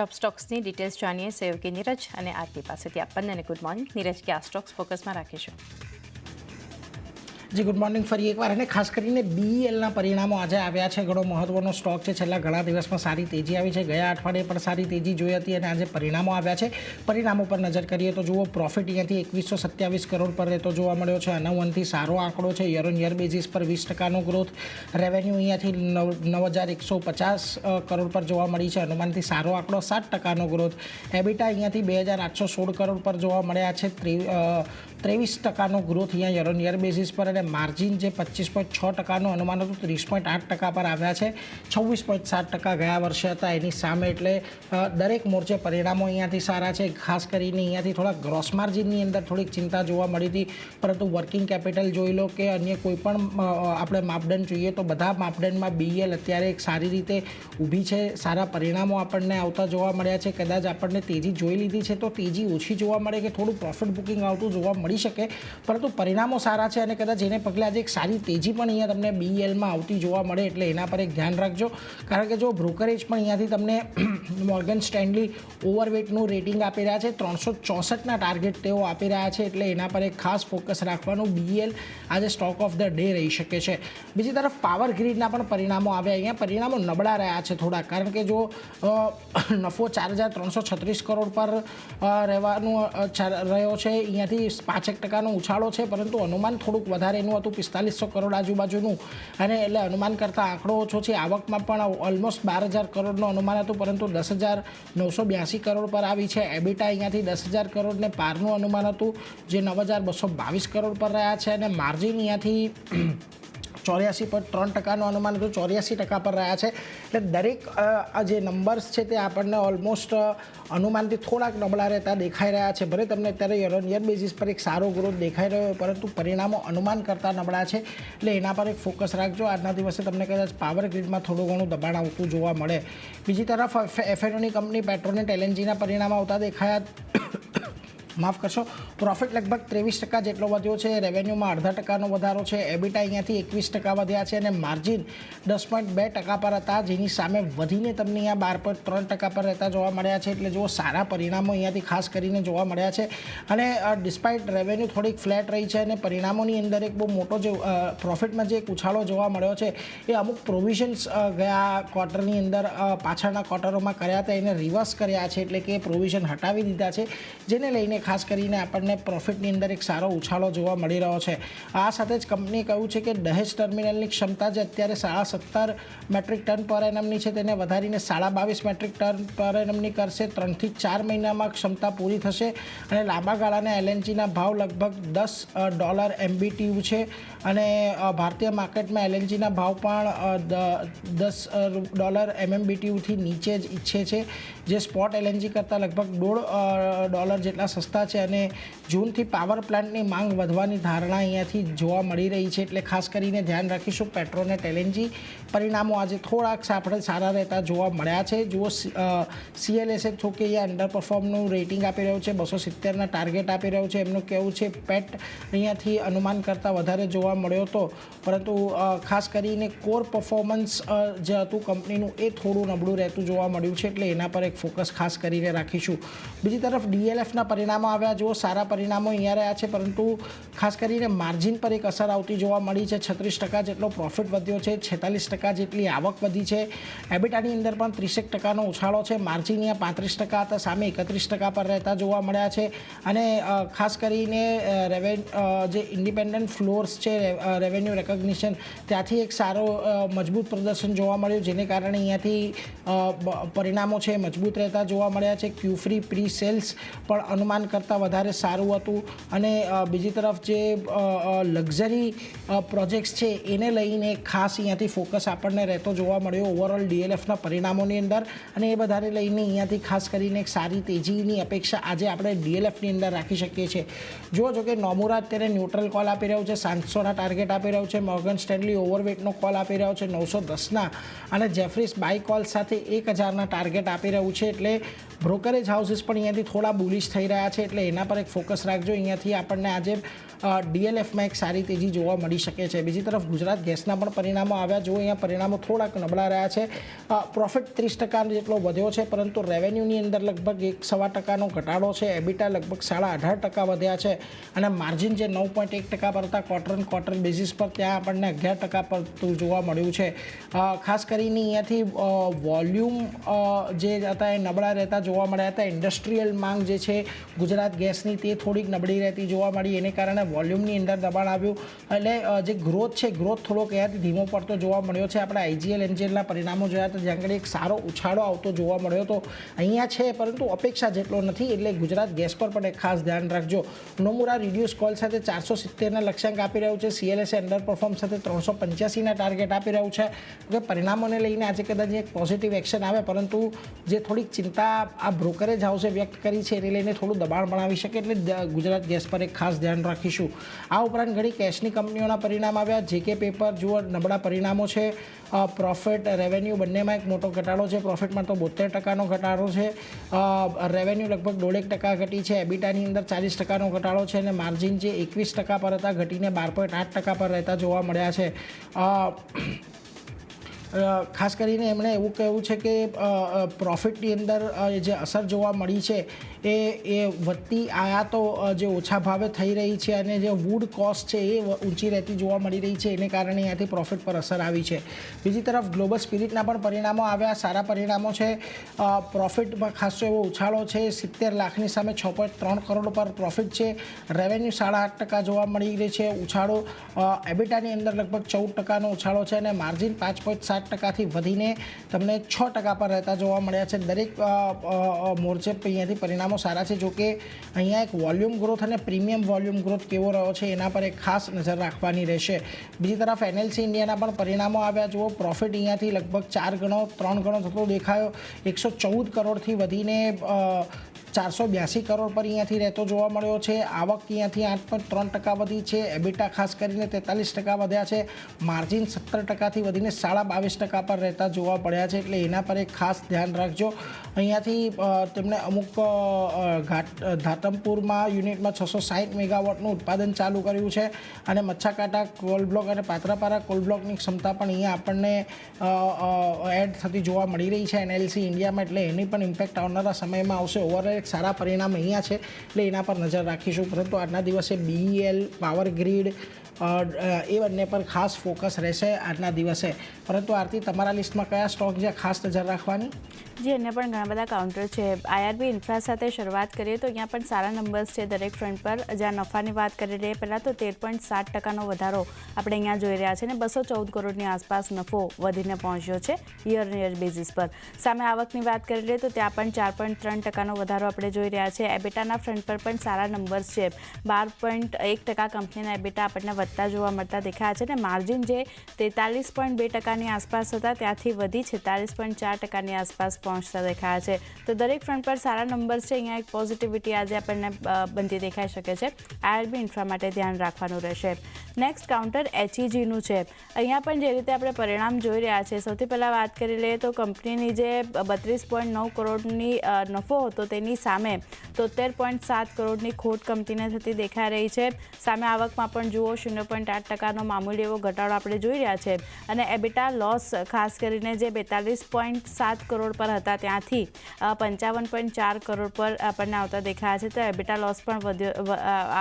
ટોપ સ્ટોક્સની details જાણીએ સહયોગી નીરજ અને આરતી પાસેથી. આપણને ગુડ મોર્નિંગ નીરજ, કે આ સ્ટોક્સ ફોકસમાં રાખીશું. જી ગુડ મોર્નિંગ ફરી એકવાર. અને ખાસ કરીને બીઈએલના પરિણામો આજે આવ્યા છે. ઘણો મહત્વનો સ્ટોક છે. છેલ્લા ઘણા દિવસમાં સારી તેજી આવી છે. ગયા અઠવાડિયે પણ સારી તેજી જોઈ હતી અને આજે પરિણામો આવ્યા છે. પરિણામો પર નજર કરીએ તો જુઓ, પ્રોફિટ અહીંયાથી 2127 કરોડ પર રહેતો જોવા મળ્યો છે. 9 સારો આંકડો છે. યર ઓન યર બેઝિસ પર 20% ગ્રોથ. રેવન્યુ અહીંયાથી 9150 કરોડ પર જોવા મળી છે. અનુમાનથી સારો આંકડો 7% ગ્રોથ. એબિટા અહીંયાથી 2816 કરોડ પર જોવા મળ્યા છે. 23% ગ્રોથ અહીંયા યર ઓન યર બેઝિસ પર. અને માર્જિન જે 25.6%નું અનુમાન હતું 30.8% પર આવ્યા છે. 26.7% ગયા વર્ષે હતા એની સામે. એટલે દરેક મોરચે પરિણામો અહીંયાથી સારા છે. ખાસ કરીને અહીંયાથી થોડા ગ્રોસ માર્જિનની અંદર થોડીક ચિંતા જોવા મળી હતી, પરંતુ વર્કિંગ કેપિટલ જોઈ લો કે અન્ય કોઈ પણ આપણે માપદંડ જોઈએ તો બધા માપદંડમાં બીઈએલ અત્યારે એક સારી રીતે ઊભી છે. સારા પરિણામો આપણને આવતા જોવા મળ્યા છે. કદાચ આપણને તેજી જોઈ લીધી છે તો તેજી ઓછી જોવા મળે કે થોડું પ્રોફિટ બુકિંગ આવતું જોવા મળી શકે, પરંતુ પરિણામો સારા છે અને કદાચ એને પગલે આજે એક સારી તેજી પણ અહીંયા તમને બીઈએલમાં આવતી જોવા મળે. એટલે એના પર એક ધ્યાન રાખજો, કારણ કે જો બ્રોકરેજ પણ અહીંયાથી તમને મોર્ગન સ્ટેનલી ઓવરવેટનું રેટિંગ આપી રહ્યા છે. 364ના ટાર્ગેટ તેઓ આપી રહ્યા છે. એટલે એના પર એક ખાસ ફોકસ રાખવાનું. બીઈએલ આજે સ્ટોક ઓફ ધ ડે રહી શકે છે. બીજી તરફ પાવર ગ્રીડના પણ પરિણામો આવ્યા. અહીંયા પરિણામો નબળા રહ્યા છે થોડા, કારણ કે જો નફો 4336 કરોડ પર રહેવાનો રહ્યો છે. અહીંયાથી 5% ઉછાળો છે, પરંતુ અનુમાન થોડુંક વધારે એનું હતું, 4500 કરોડ આજુબાજુનું. અને એટલે અનુમાન કરતાં આંકડો ઓછો છે. આવકમાં પણ ઓલમોસ્ટ 12000 કરોડનું અનુમાન હતું, પરંતુ 10982 કરોડ પર આવી છે. એબિટા અહીંયાથી 10000 કરોડને પારનું અનુમાન હતું, જે 9222 કરોડ પર રહ્યા છે. અને માર્જિન અહીંયાથી 84.3%નું અનુમાન હતું, 84% પર રહ્યા છે. એટલે દરેક જે નંબર્સ છે તે આપણને ઓલમોસ્ટ અનુમાનથી થોડાક નબળા રહેતા દેખાઈ રહ્યા છે. ભલે તમને અત્યારે યર ઓન યર બેઝિસ પર એક સારો ગ્રોથ દેખાઈ રહ્યો, પરંતુ પરિણામો અનુમાન કરતાં નબળા છે. એટલે એના પર એક ફોકસ રાખજો. આજના દિવસે તમને કદાચ પાવર ગ્રીડમાં થોડું ઘણું દબાણ આવતું જોવા મળે. બીજી તરફ એફએનઓની કંપની પેટ્રોનેટ એલએનજીના પરિણામ આવતા દેખાયા. માફ કરશો, પ્રોફિટ લગભગ 23% જેટલો વધ્યો છે. રેવન્યુમાં 0.5%નો વધારો છે. એબિટા અહીંયાથી 21% વધ્યા છે. અને માર્જિન 10.2% પર હતા, જેની સામે વધીને તમને અહીંયા 12.3% પર રહેતા જોવા મળ્યા છે. એટલે જો સારા પરિણામો અહીંયાથી ખાસ કરીને જોવા મળ્યા છે. અને ડિસ્પાઇટ રેવન્યુ થોડીક ફ્લેટ રહી છે અને પરિણામોની અંદર એક બહુ મોટો જે પ્રોફિટમાં જે એક ઉછાળો જોવા મળ્યો છે, એ અમુક પ્રોવિઝન્સ ગયા ક્વાર્ટરની અંદર પાછળના ક્વાર્ટરોમાં કર્યા હતા, એને રિવર્સ કર્યા છે. એટલે કે પ્રોવિઝન હટાવી દીધા છે, જેને લઈને ખાસ કરીને આપણને પ્રોફિટની અંદર એક સારો ઉછાળો જોવા મળી રહ્યો છે. આ સાથે જ કંપનીએ કહ્યું છે કે દહેજ ટર્મિનલની ક્ષમતા જે અત્યારે 17.5 મેટ્રિક ટન પર એનમની છે, તેને વધારીને 22.5 મેટ્રિક ટન પર એનમની કરશે. 3 થી 4 મહિનામાં ક્ષમતા પૂરી થશે. અને લાંબા ગાળાના એલએનજીના ભાવ લગભગ $10 MMBTU છે. અને ભારતીય માર્કેટમાં એલએનજીના ભાવ પણ $10 MMBTUથી નીચે જ ઈચ્છે છે, જે સ્પોટ એલએનજી કરતાં લગભગ $1.5 જેટલા સસ્તા છે. અને જૂનથી પાવર પ્લાન્ટની માંગ વધવાની ધારણા અહીંયાથી જોવા મળી રહી છે. એટલે ખાસ કરીને ધ્યાન રાખીશું. પેટ્રોનેટ એલએનજી પરિણામો આજે થોડાક આપણે સારા રહેતા જોવા મળ્યા છે. જુઓ, સીએલએસએ થોકે અહીંયા અંડર પરફોર્મનું રેટિંગ આપી રહ્યું છે, 270ના ટાર્ગેટ આપી રહ્યું છે. એમનું કહેવું છે પેટ અહીંયાથી અનુમાન કરતાં વધારે જોવા મળ્યો હતો, પરંતુ ખાસ કરીને કોર પરફોર્મન્સ જે હતું કંપનીનું, એ થોડું નબળું રહેતું જોવા મળ્યું છે. એટલે એના પર એક ફોકસ ખાસ કરીને રાખીશું. બીજી તરફ ડીએલએફના પરિણામો આવ્યા. જુઓ, સારા પરિણામો અહીંયા રહ્યા છે, પરંતુ ખાસ કરીને માર્જિન પર એક અસર આવતી જોવા મળી છે. 36% જેટલો પ્રોફિટ વધ્યો છે, 46% જેટલી આવક વધી છે. એબિટાની અંદર પણ 30%નો ઉછાળો છે. માર્જિન અહીંયા 35% હતા, સામે 31% પર રહેતા જોવા મળ્યા છે. અને ખાસ કરીને જે ઇન્ડિપેન્ડન્ટ ફ્લોર્સ છે, રેવન્યુ રેકોગ્નિશન, ત્યાંથી એક સારો મજબૂત પ્રદર્શન જોવા મળ્યું, જેને કારણે અહીંયાથી પરિણામો છે મજબૂત રહેતા જોવા મળ્યા છે. Q3 પ્રી સેલ્સ પણ અનુમાન કરતાં વધારે સારું હતું. અને બીજી તરફ જે લક્ઝરી પ્રોજેક્ટ્સ છે એને લઈને ખાસ અહીંયાથી ફોકસ આપણને રહેતો જોવા મળ્યો ઓવરઓલ ડીએલએફના પરિણામોની અંદર. અને એ બધાને લઈને અહીંયાથી ખાસ કરીને એક સારી તેજીની અપેક્ષા આજે આપણે ડીએલએફની અંદર રાખી શકીએ છીએ. જો કે નોમુરા અત્યારે ન્યુટ્રલ કોલ આપી રહ્યું છે, 700ના ટાર્ગેટ આપી રહ્યું છે. મોર્ગન સ્ટેનલી ઓવરવેટનો કોલ આપી રહ્યો છે 910ના. અને જેફરીસ બાય કોલ સાથે 1000ના ટાર્ગેટ આપી રહ્યું રહ્યું છે, એટલે બ્રોકરેજ હાઉસીસ પણ અહીંયાથી થોડા બુલિશ થઈ રહ્યા છે, એટલે એના પર એક ફોકસ રાખજો. અહીંયાથી આપણને આજે ડીએલએફમાં એક સારી તેજી જોવા મળી શકે છે. બીજી તરફ ગુજરાત ગેસના પણ પરિણામો આવ્યા. જો અહીંયા પરિણામો થોડાક નબળા રહ્યા છે. પ્રોફિટ 30% જેટલો વધ્યો છે, પરંતુ રેવન્યુની અંદર લગભગ 1.25% ઘટાડો છે. એબિટા લગભગ 18.5% વધ્યા છે, અને માર્જિન જે 9.1% પર હતા ક્વાર્ટર બેઝિસ પર, ત્યાં આપણને 11% પર જોવા મળ્યું છે. ખાસ કરીને અહીંયાથી વોલ્યુમ જે હતા એ નબળા રહેતા જોવા મળ્યા હતા. ઇન્ડસ્ટ્રીયલ માંગ જે છે ગુજરાત ગેસની તે થોડીક નબળી રહેતી જોવા મળી, એને કારણે વોલ્યુમની અંદર દબાણ આવ્યું. એટલે જે ગ્રોથ છે, ગ્રોથ થોડોક અહીંયાથી ધીમો પડતો જોવા મળ્યો છે. આપણે આઈજીએલ એનજીએલના પરિણામો જોયા હતા, જ્યાં આગળ એક સારો ઉછાળો આવતો જોવા મળ્યો હતો. અહીંયા છે, પરંતુ અપેક્ષા જેટલો નથી, એટલે ગુજરાત ગેસ પર પણ એક ખાસ ધ્યાન રાખજો. નોમુરા રિડ્યુસ કોલ સાથે 470ના લક્ષ્યાંક આપી રહ્યું છે. સીએલએસએ અંડર પરફોર્મ સાથે 385ના ટાર્ગેટ આપી રહ્યું છે. કે પરિણામોને લઈને આજે કદાચ એક પોઝિટિવ એક્શન આવે, પરંતુ જે થોડીક ચિંતા આ બ્રોકરેજ હાઉસે વ્યક્ત કરી છે એને લઈને થોડું દબાણ બનાવી શકે, એટલે ગુજરાત ગેસ પર એક ખાસ ધ્યાન રાખીશું. આ ઉપરાંત ઘણી કેશની કંપનીઓના પરિણામ આવ્યા. જેકે પેપર જુઓ, નબળા પરિણામો છે. પ્રોફિટ રેવન્યુ બંનેમાં એક મોટો ઘટાડો છે. પ્રોફિટમાં તો 72%નો ઘટાડો છે. રેવન્યુ લગભગ 1.5% ઘટી છે. એબિટાની અંદર 40%નો ઘટાડો છે, અને માર્જિન જે 21% પર હતા ઘટીને 12.8% પર રહેતા જોવા મળ્યા છે. ખાસ કરીને એમણે એવું કહ્યું છે કે પ્રોફિટની અંદર જે અસર જોવા મળી છે એ વધતી આયાતો જે ઓછા ભાવે થઈ રહી છે, અને જે વુડ કોસ્ટ છે એ ઊંચી રહેતી જોવા મળી રહી છે, એને કારણે અહીંયાથી પ્રોફિટ પર અસર આવી છે. બીજી તરફ ગ્લોબલ સ્પિરિટના પણ પરિણામો આવ્યા. સારા પરિણામો છે. પ્રોફિટમાં ખાસો એવો ઉછાળો છે. 70 લાખની સામે 6.3 કરોડ પર પ્રોફિટ છે. રેવન્યુ 8.5% જોવા મળી રહી છે ઉછાળો. એબિટાની અંદર લગભગ 14%નો ઉછાળો છે, અને માર્જિન 5.7%થી વધીને તમને 6% પર રહેતા જોવા મળ્યા છે. દરેક મોરચે અહીંયાથી પરિણામો સારા છે. જોકે અહીંયા એક વોલ્યુમ ગ્રોથ અને પ્રીમિયમ વોલ્યુમ ગ્રોથ કેવો રહ્યો છે એના પર એક ખાસ નજર રાખવાની રહેશે. બીજી તરફ એનએલસી ઇન્ડિયાના પણ પરિણામો આવ્યા. જુઓ, પ્રોફિટ અહીંયાથી લગભગ 3 ગણો થતો દેખાયો. 114 કરોડથી વધીને 482 કરોડ પર અહીંયાથી રહેતો જોવા મળ્યો છે. આવક અહીંયાથી 8.3% વધી છે. એબિટા ખાસ કરીને 43% વધ્યા છે. માર્જિન 17%થી વધીને 22.5% પર રહેતા જોવા પડ્યા છે, એટલે એના પર એક ખાસ ધ્યાન રાખજો. અહીંયાથી તેમણે અમુક ધાતમપુરમાં યુનિટમાં 660 મેગાવોટનું ઉત્પાદન ચાલુ કર્યું છે, અને મચ્છાકાટા કોલ બ્લોક અને પાત્રાપારા કોલ બ્લોકની ક્ષમતા પણ અહીંયા આપણને એડ થતી જોવા મળી રહી છે એનએલસી ઇન્ડિયામાં, એટલે એની પણ ઇમ્પેક્ટ આવનારા સમયમાં આવશે. ઓવરઓલ એક સારા પરિણામ અહીંયા છે, એટલે એના પર નજર રાખીશું. પરંતુ આજના દિવસે બીઈએલ, પાવર ગ્રીડ એ બંને પર ખાસ ફોકસ રહેશે આજના દિવસે. પરંતુ આરતી, તમારા લિસ્ટમાં કયા સ્ટોક જ્યાં ખાસ નજર રાખવાની? જે અન્ય પણ ઘણા બધા કાઉન્ટર છે. આઈઆરબી ઇન્ફ્રા સાથે શરૂઆત કરીએ તો અહીંયા પણ સારા નંબર્સ છે દરેક ફ્રન્ટ પર. જ્યાં નફાની વાત કરી લઈએ પહેલાં તો 13.7%નો વધારો આપણે અહીંયા જોઈ રહ્યા છે, ને 214 કરોડની આસપાસ નફો વધીને પહોંચ્યો છે યર ઓન યર બેઝિસ પર. સામે આવકની વાત કરી લઈએ તો ત્યાં પણ 4.3%નો વધારો આપણે જોઈ રહ્યા છે. એબિટાના ફ્રન્ટ પર પણ સારા નંબર્સ છે. 12.1% કંપનીના એબિટા આપણને વધતા જોવા મળતા દેખાયા છે, ને માર્જિન જે 43.2%ની આસપાસ હતા ત્યાંથી વધી 46.4%ની આસપાસ પહોંચતા દેખાયા છે. તો દરેક ફ્રન્ટ પર સારા નંબર્સ છે. અહીંયા એક પોઝિટિવિટી આજે આપણને બનતી દેખાઈ શકે છે. આઈઆરબી ઇન્ફ્રા માટે ધ્યાન રાખવાનું રહેશે. નેક્સ્ટ કાઉન્ટર એચઈજીનું છે. અહીંયા પણ જે રીતે આપણે પરિણામ જોઈ રહ્યા છે, સૌથી પહેલાં વાત કરી લઈએ તો કંપનીની જે 32.9 કરોડની નફો હતો તેની સામે 73.7 કરોડની ખોટ કંપનીને થતી દેખાઈ રહી છે. સામે આવકમાં પણ જુઓ 0.8%નો મામૂલી એવો ઘટાડો આપણે જોઈ રહ્યા છે, અને એબિટા લોસ ખાસ કરીને જે 42.7 કરોડ પર હતા ત્યાંથી 55.4 કરોડ પર આપણને આવતા દેખાયા છે. તો એબિટા લોસ પણ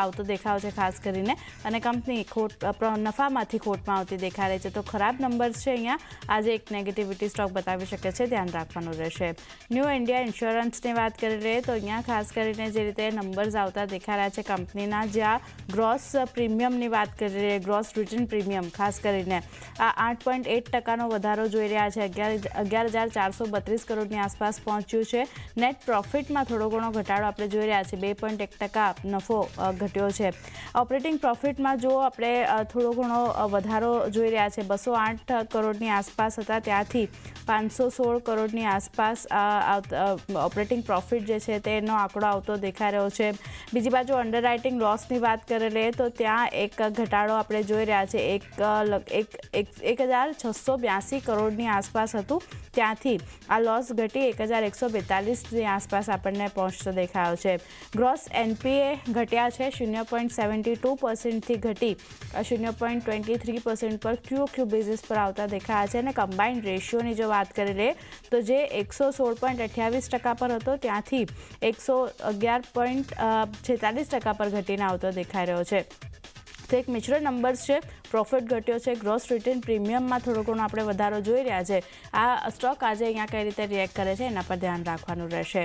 આવતો દેખાયો છે ખાસ કરીને, અને કંપની નફામાંથી ખોટમાં આવતી દેખાઈ રહી છે. તો ખરાબ નંબર્સ છે અહીંયા. આજે એક નેગેટિવિટી સ્ટોક બતાવી શકે છે, ધ્યાન રાખવાનું રહેશે. ન્યૂ ઇન્ડિયા ઇન્સ્યોરન્સની વાત કરી લઈએ તો અહીંયા ખાસ કરીને જે રીતે નંબર્સ આવતા દેખાઈ રહ્યા છે કંપનીના, જ્યાં ગ્રોસ પ્રીમિયમની વાત કરી લઈએ, ગ્રોસ રિટર્ન પ્રીમિયમ ખાસ કરીને આ 8.8%નો વધારો જોઈ રહ્યા છે. 11,432 કરોડની આસપાસ પહોંચ્યું છે. નેટ પ્રોફિટમાં થોડો ઘણો ઘટાડો આપણે જોઈ રહ્યા છે. 2.1% નફો ઘટ્યો છે. ઓપરેટિંગ પ્રોફિટમાં જો આપણે થોડો ઘણો વધારો જોઈ રહ્યા છે. 208 કરોડની આસપાસ હતા ત્યાંથી 516 કરોડની આસપાસ ઓપરેટિંગ પ્રોફિટ જે છે તેનો આંકડો આવતો દેખાઈ રહ્યો છે. બીજી બાજુ અંડરરાઇટિંગ લોસની વાત કરી લઈએ તો ત્યાં એક ઘટાડો આપણે જોઈ રહ્યા છે 1,682 કરોડની આસપાસ હતું, ત્યાંથી આ લોસ ઘટી 1,142ની આસપાસ આપણને પહોંચતો દેખાયો છે. ગ્રોસ એનપીએ ઘટ્યા છે 0.72%થી ઘટી 0.23% પર QOQ બેઝિસ પર આવતા દેખાયા છે. અને કમ્બાઇન્ડ રેશિયોની જો વાત કરી લઈએ તો જે 116.28% પર હતો ત્યાંથી 111.46% પર ઘટીને આવતો દેખાઈ રહ્યો છે. તો એક મિશ્ર નંબર્સ છે. પ્રોફિટ ઘટ્યો છે, ગ્રોસ રિટર્ન પ્રીમિયમમાં થોડો ઘણો આપણે વધારો જોઈ રહ્યા છે. આ સ્ટોક આજે અહીંયા કઈ રીતે રિએક્ટ કરે છે એના પર ધ્યાન રાખવાનું રહેશે.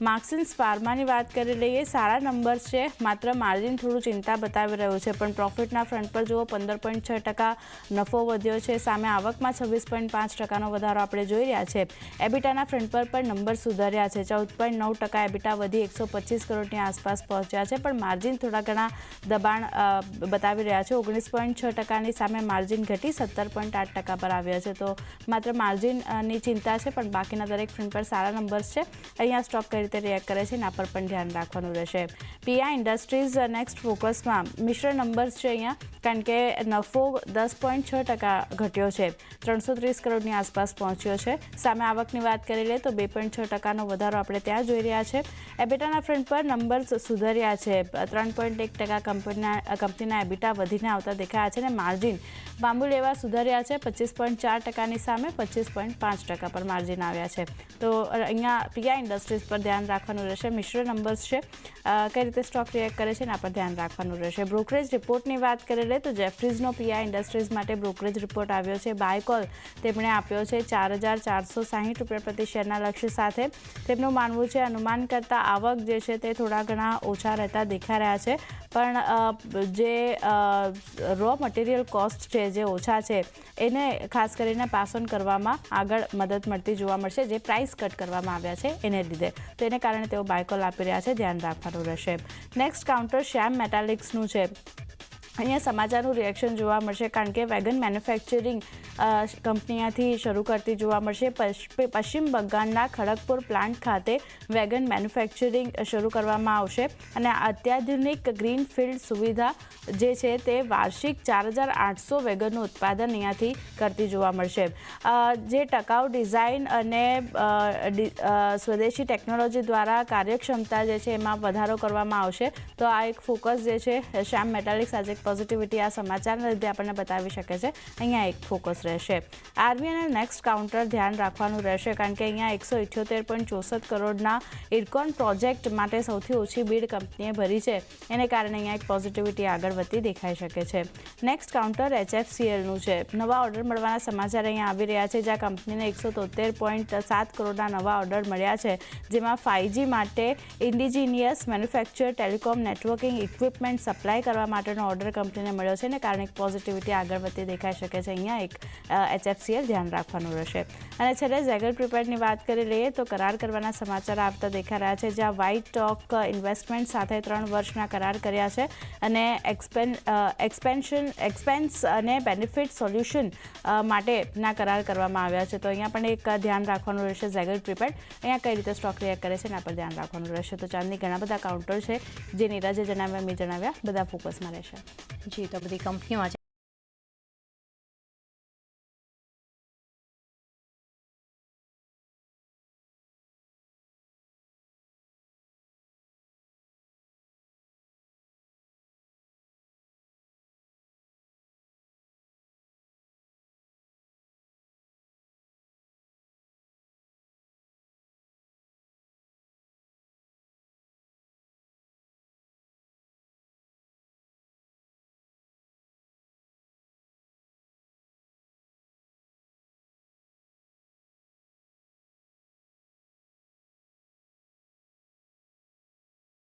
માર્ક્સિન્સ ફાર્માની વાત કરી લઈએ, સારા નંબર્સ છે, માત્ર માર્જિન થોડું ચિંતા બતાવી રહ્યું છે, પણ પ્રોફિટના ફ્રન્ટ પર જુઓ 15.6% નફો વધ્યો છે, સામે આવકમાં 26.5%નો વધારો આપણે જોઈ રહ્યા છે. એબિટાના ફ્રન્ટ પર પણ નંબર સુધર્યા છે, 14.9% એબિટા વધી 125 કરોડની આસપાસ પહોંચ્યા છે, પણ માર્જિન થોડા ઘણા દબાણ બતાવી રહ્યા છે. 19.6% ની સામે માર્જિન ઘટી 17.8% પર આવ્યા છે. તો માત્ર માર્જિનની ચિંતા છે, પણ બાકીના દરેક ફ્રન્ટ પર સારા નંબર્સ છે. અહીંયા સ્ટોક કઈ રીતે રિએક્ટ કરે છે એના પર પણ ધ્યાન રાખવાનું રહેશે. પીઆઈ ઇન્ડસ્ટ્રીઝ નેક્સ્ટ ફોકસમાં મિશ્ર નંબર્સ છે અહીંયા, કારણ કે નફો 10.6% ઘટ્યો છે, 330 કરોડની આસપાસ પહોંચ્યો છે. સામે આવકની વાત કરી લઈએ તો 2.6%નો વધારો આપણે ત્યાં જોઈ રહ્યા છે. એબિટાના ફ્રન્ટ પર નંબર્સ સુધર્યા છે, 3.1% કંપનીના એબિટા વધીને આવતા દેખાયા છે. અને માર્જિન મામૂલ એવા સુધર્યા છે, 25.4%ની સામે 25.5% પર માર્જિન આવ્યા છે. તો અહીંયા પીઆઈ ઇન્ડસ્ટ્રીઝ પર ધ્યાન રાખવાનું રહેશે. મિશ્ર નંબર્સ છે, કઈ રીતે સ્ટોક રિએક્ટ કરે છે એના પર ધ્યાન રાખવાનું રહેશે. બ્રોકરેજ રિપોર્ટની વાત કરી લઈએ તો જેફરીઝનો પીઆઈ ઇન્ડસ્ટ્રીઝ માટે બ્રોકરેજ રિપોર્ટ આવ્યો છે. બાય કોલ તેમણે આપ્યો છે 4,460 રૂપિયા પ્રતિ શેરના લક્ષ્ય સાથે. તેમનું માનવું છે અનુમાન કરતાં આવક જે છે તે થોડા ઘણા ઓછા રહેતા દેખાઈ રહ્યા છે, પણ જે રો મટીરિયલ કોસ્ટ છે જે ઓછા છે એને ખાસ કરીને પાસ ઓન કરવામાં આગળ મદદ મળતી જોવા મળશે, જે પ્રાઇસ કટ કરવામાં આવ્યા છે એને લીધે. તો એને કારણે તેઓ બાયકોલ આપી રહ્યા છે, ધ્યાન રાખવાનું રહેશે. નેક્સ્ટ કાઉન્ટર શ્યામ મેટાલિક્સનું છે. અહીંયા સમાચારનું રિએક્શન જોવા મળશે, કારણ કે વેગન મેન્યુફેક્ચરિંગ કંપનીથી શરૂ કરતી જોવા મળશે. પશ્ચિમ બંગાળના ખડગપુર પ્લાન્ટ ખાતે વેગન મેન્યુફેક્ચરિંગ શરૂ કરવામાં આવશે, અને અત્યાધુનિક ગ્રીનફિલ્ડ સુવિધા જે છે તે વાર્ષિક 4,800 વેગનનું ઉત્પાદન અહીંયાથી કરતી જોવા મળશે. જે ટકાઉ ડિઝાઇન અને સ્વદેશી ટેકનોલોજી દ્વારા કાર્યક્ષમતા જે છે એમાં વધારો કરવામાં આવશે. તો આ એક ફોકસ જે છે શ્યામ મેટાલિક્સ આજે પોઝિટિવિટી આ સમાચારના લીધે આપણને બતાવી શકે છે, અહીંયા એક ફોકસ રહેશે. આરબીઆઈના નેક્સ્ટ કાઉન્ટર ધ્યાન રાખવાનું રહેશે, કારણ કે અહીંયા 178.64 કરોડના ઇરકોન પ્રોજેક્ટ માટે સૌથી ઓછી બીડ કંપનીએ ભરી છે, એને કારણે અહીંયા એક પોઝિટિવિટી આગળ વધતી દેખાઈ શકે છે. નેક્સ્ટ કાઉન્ટર HFCLનું છે. નવા ઓર્ડર મળવાના સમાચાર અહીંયા આવી રહ્યા છે, જ્યાં કંપનીને 173.7 કરોડના નવા ઓર્ડર મળ્યા છે, જેમાં 5G માટે indigenous manufacture telecom networking equipment supply કરવા માટેનો ઓર્ડર કંપનીને મળ્યો છે, ને કારણે એક પોઝિટિવિટી આગળ વધતી દેખાઈ શકે છે. અહીંયા એક HFCL ધ્યાન રાખવાનું રહેશે. અને છેલ્લે ઝેગર પ્રિપેર્ડની વાત કરી લઈએ તો કરાર કરવાના સમાચાર આવતા દેખાઈ રહ્યા છે, જ્યાં વ્હાઇટ ટોક ઇન્વેસ્ટમેન્ટ સાથે 3 વર્ષના કરાર કર્યા છે, અને એક્સપેન્સ અને બેનિફિટ સોલ્યુશન માટેના કરાર કરવામાં આવ્યા છે. તો અહીંયા પણ એક ધ્યાન રાખવાનું રહેશે ઝેગર પ્રિપેર્ડ. અહીંયા કઈ રીતે સ્ટોક રિએક્ટ કરે છે એના પર ધ્યાન રાખવાનું રહેશે. તો ચાંદની ઘણા બધા કાઉન્ટર છે, જે નીરજે જણાવ્યા, મેં જણાવ્યા, બધા ફોકસમાં રહેશે. જી, તો બધી કંપનીઓ આજે